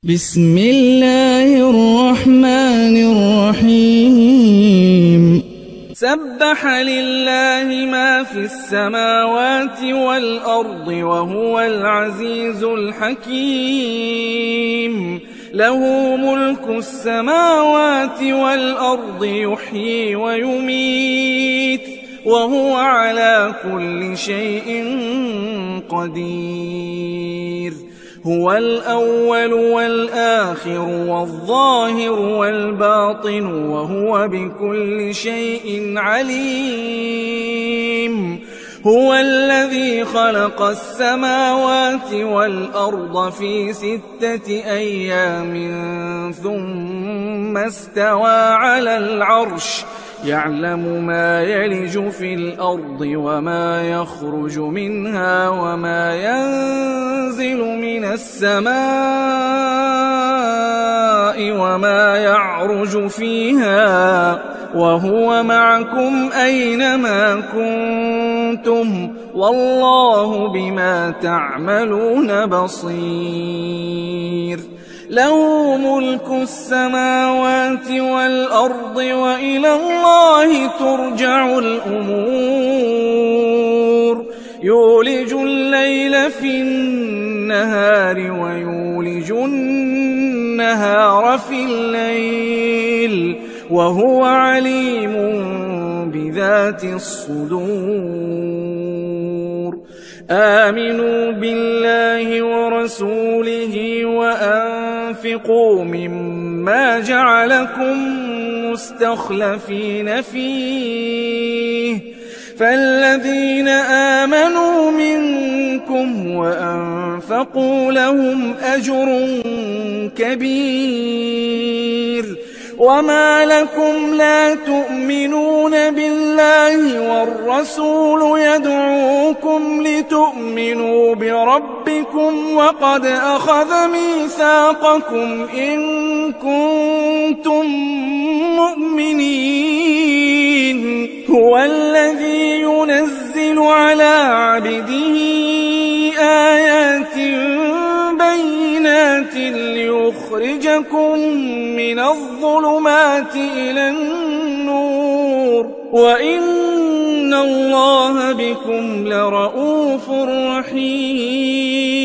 بسم الله الرحمن الرحيم سبح لله ما في السماوات والأرض وهو العزيز الحكيم له ملك السماوات والأرض يحيي ويميت وهو على كل شيء قدير هو الأول والآخر والظاهر والباطن وهو بكل شيء عليم هو الذي خلق السماوات والأرض في 6 أيام ثم استوى على العرش يعلم ما يلج في الأرض وما يخرج منها وما ينزل من السماء وما يعرج فيها وهو معكم أينما كنتم والله بما تعملون بصير له ملك السماوات والأرض وإلى الله ترجع الأمور يولج الليل في النهار ويولج النهار في الليل وهو عليم بذات الصدور آمنوا بالله ورسوله وأنفقوا مما جعلكم مستخلفين فيه فالذين آمنوا منكم وأنفقوا لهم أجر كبير وما لكم لا تؤمنون بالله والرسول يدعوكم لتؤمنوا بربكم وقد أخذ ميثاقكم إن كنتم مؤمنين هو الذي ينزل على عبده آيات بينات ليخرجكم من الظلمات إلى النور وإن الله بكم لرؤوف رحيم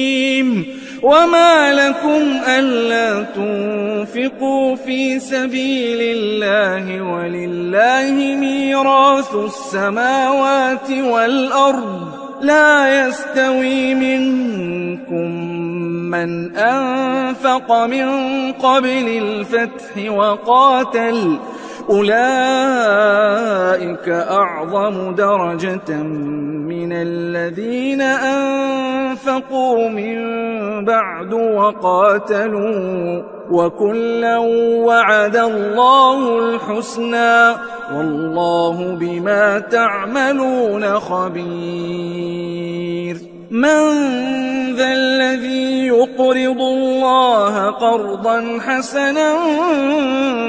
وما لكم ألا تنفقوا في سبيل الله ولله ميراث السماوات والأرض لا يستوي منكم من أنفق من قبل الفتح وقاتل أولئك أعظم درجة من الذين أنفقوا من بعد وقاتلوا وكلا وعد الله الحسنى والله بما تعملون خبير من ذا الذي يقرض الله قرضا حسنا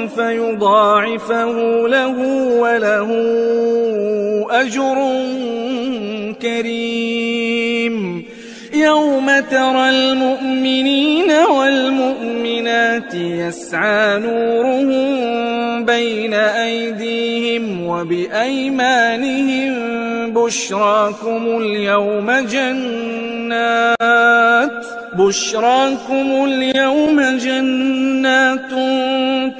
فيضاعفه له وله أجر كريم يوم ترى المؤمنين والمؤمنات يسعى نورهم بين أيديهم وبأيمانهم بشراكم اليوم جنات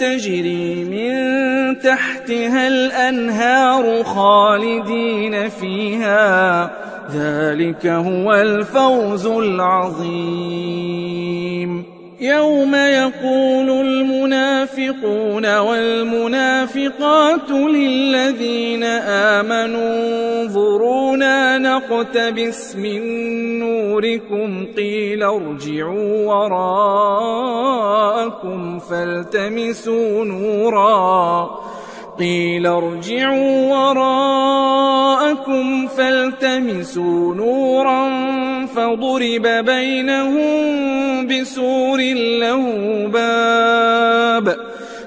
تجري من تحتها الأنهار خالدين فيها ذلك هو الفوز العظيم يوم يقول المنافقون والمنافقات للذين آمنوا انظرونا نقتبس من نوركم قيل ارجعوا وراءكم فالتمسوا نورا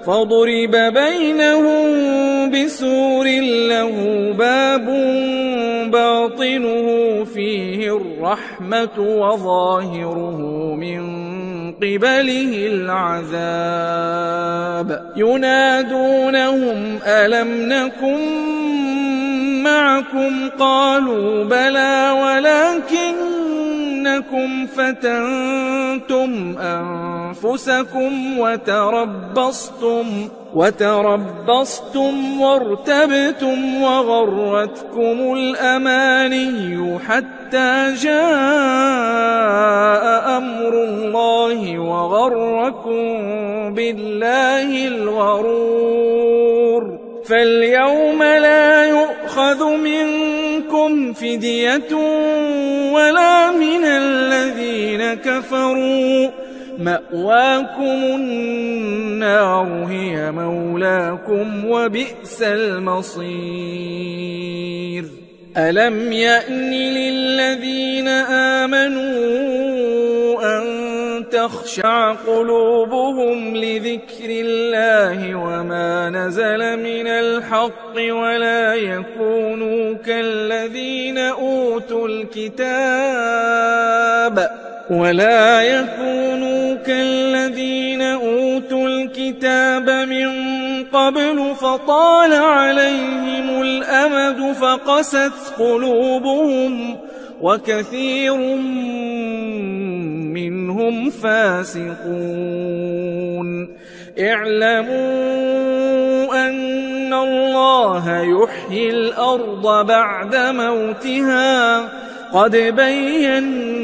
فضرب بينهم بسور له باب باطنه فيه فيه الرحمة وظاهره من قبله العذاب ينادونهم ألم نكن معكم قالوا بلى ولكنكم فتنتم أنفسكم وتربصتم وارتبتم وغرتكم الأماني حتى جاء أمر الله وغركم بالله الغرور فاليوم لا يؤخذ منكم فدية ولا من الذين كفروا مأواكم النار هي مولاكم وبئس المصير ألم يأن للذين آمنوا أن تخشع قلوبهم لذكر الله وما نزل من الحق ولا يكونوا كالذين أوتوا الكتاب من قبل فطال عليهم الأمد فقست قلوبهم وكثير منهم فاسقون اعلموا أن الله يحيي الأرض بعد موتها قد بينا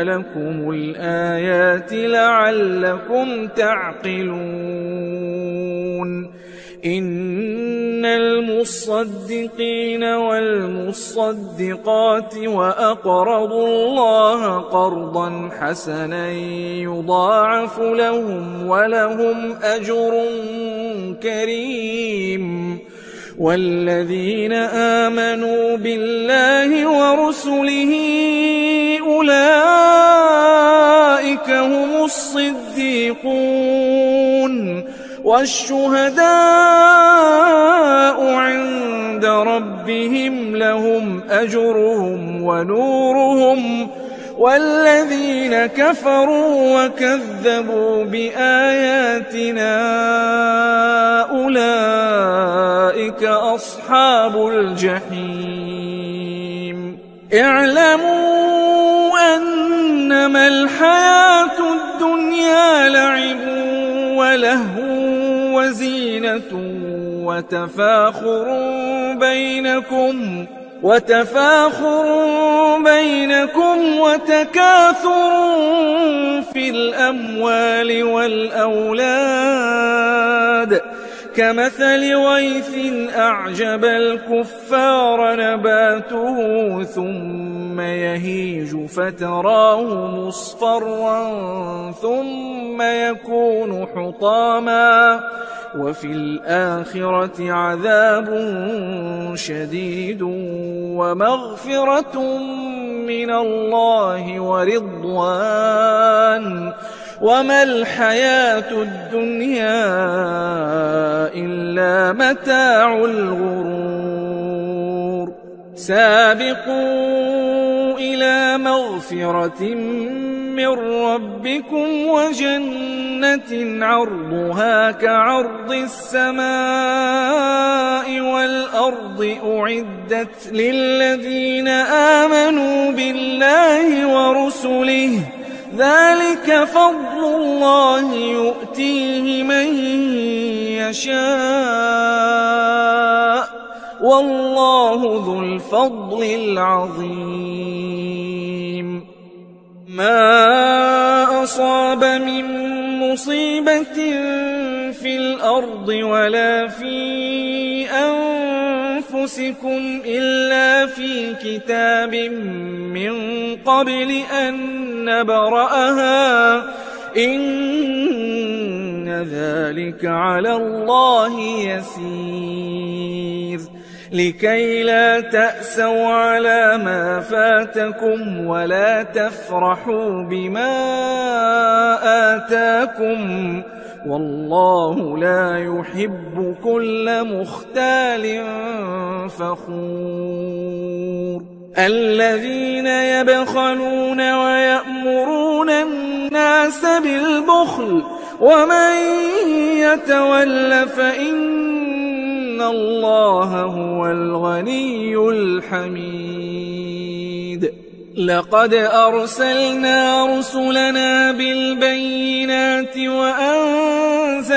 لكم الآيات لعلكم تعقلون إن المصدقين والمصدقات وأقرضوا الله قرضا حسنا يضاعف لهم ولهم أجر كريم والذين آمنوا بالله ورسله أولئك هم الصديقون والشهداء عند ربهم لهم أجرهم ونورهم والذين كفروا وكذبوا بآياتنا أولئك أصحاب الجحيم اعلموا أنما الحياة الدنيا لعب ولهو وزينة وتفاخر بينكم وتكاثر في الأموال والأولاد كمثل غيث أعجب الكفار نباته ثم يهيج فتراه مصفرا ثم يكون حطاما وفي الآخرة عذاب شديد ومغفرة من الله ورضوان وما الحياة الدنيا إلا متاع الغرور سابقوا إلى مغفرة من ربكم وجنة عرضها كعرض السماء والأرض أعدت للذين آمنوا بالله ورسله ذلك فضل الله يؤتيه من يشاء والله ذو الفضل العظيم ما أصاب من مصيبة في الأرض ولا في أنفسكم إلا في كتاب من قبل أن نبرأها إن ذلك على الله يسير لكي لا تأسوا على ما فاتكم ولا تفرحوا بما آتاكم والله لا يحب كل مختال فخور الذين يبخلون ويأمرون الناس بالبخل ومن يتول فإن الله هو الغني الحميد لقد أرسلنا رسلنا بالبينات وأنزلنا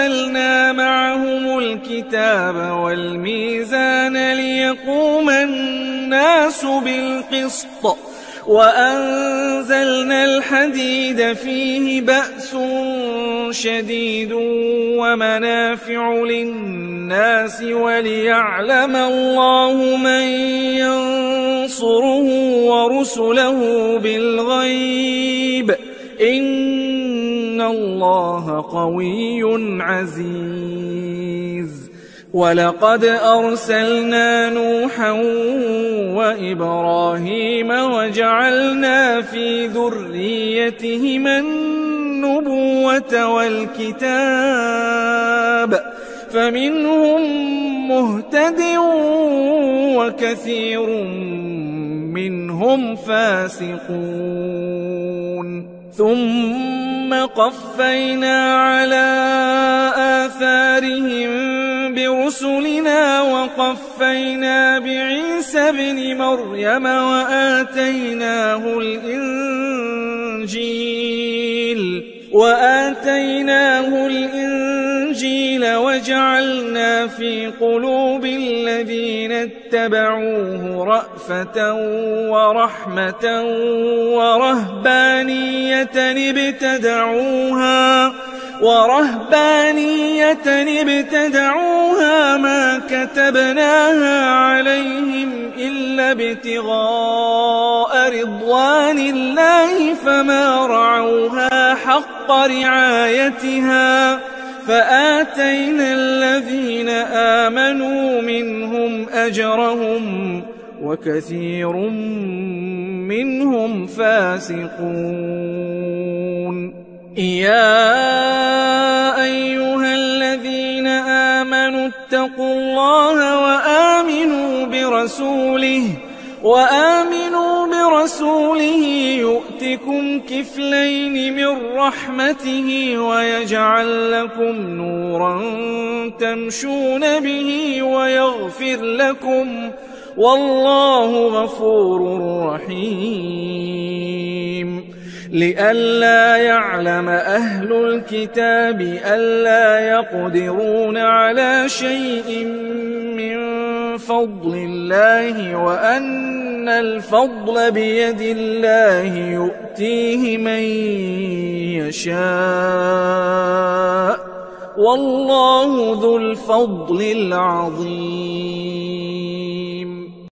معهم الكتاب والميزان ليقوم الناس بالقسط وأنزلنا الحديد فيه بأس شديد ومنافع للناس وليعلم الله من ينصره ورسله بالغيب إن الله قوي عزيز ولقد أرسلنا نوحا وإبراهيم وجعلنا في ذريتهما النبوة والكتاب فمنهم مهتد وكثير منهم فاسقون ثم قفينا على آثارهم برسلنا وقفينا بعيسى ابن مريم وآتيناه الإنجيل وجعلنا في قلوب الذين اتبعوه رأفة ورحمة ورهبانية ابتدعوها ما كتبناها عليهم إلا ابتغاء رضوان الله فما رعوها حق رعايتها فآتينا الذين آمنوا منهم أجرهم وكثير منهم فاسقون يا أيها الذين آمنوا اتقوا الله وآمنوا برسوله يؤتكم كفلين من رحمته ويجعل لكم نورا تمشون به ويغفر لكم والله غفور رحيم لئلا يعلم أهل الكتاب ألا يقدرون على شيء من فضل الله وأن الفضل بيد الله يؤتيه من يشاء والله ذو الفضل العظيم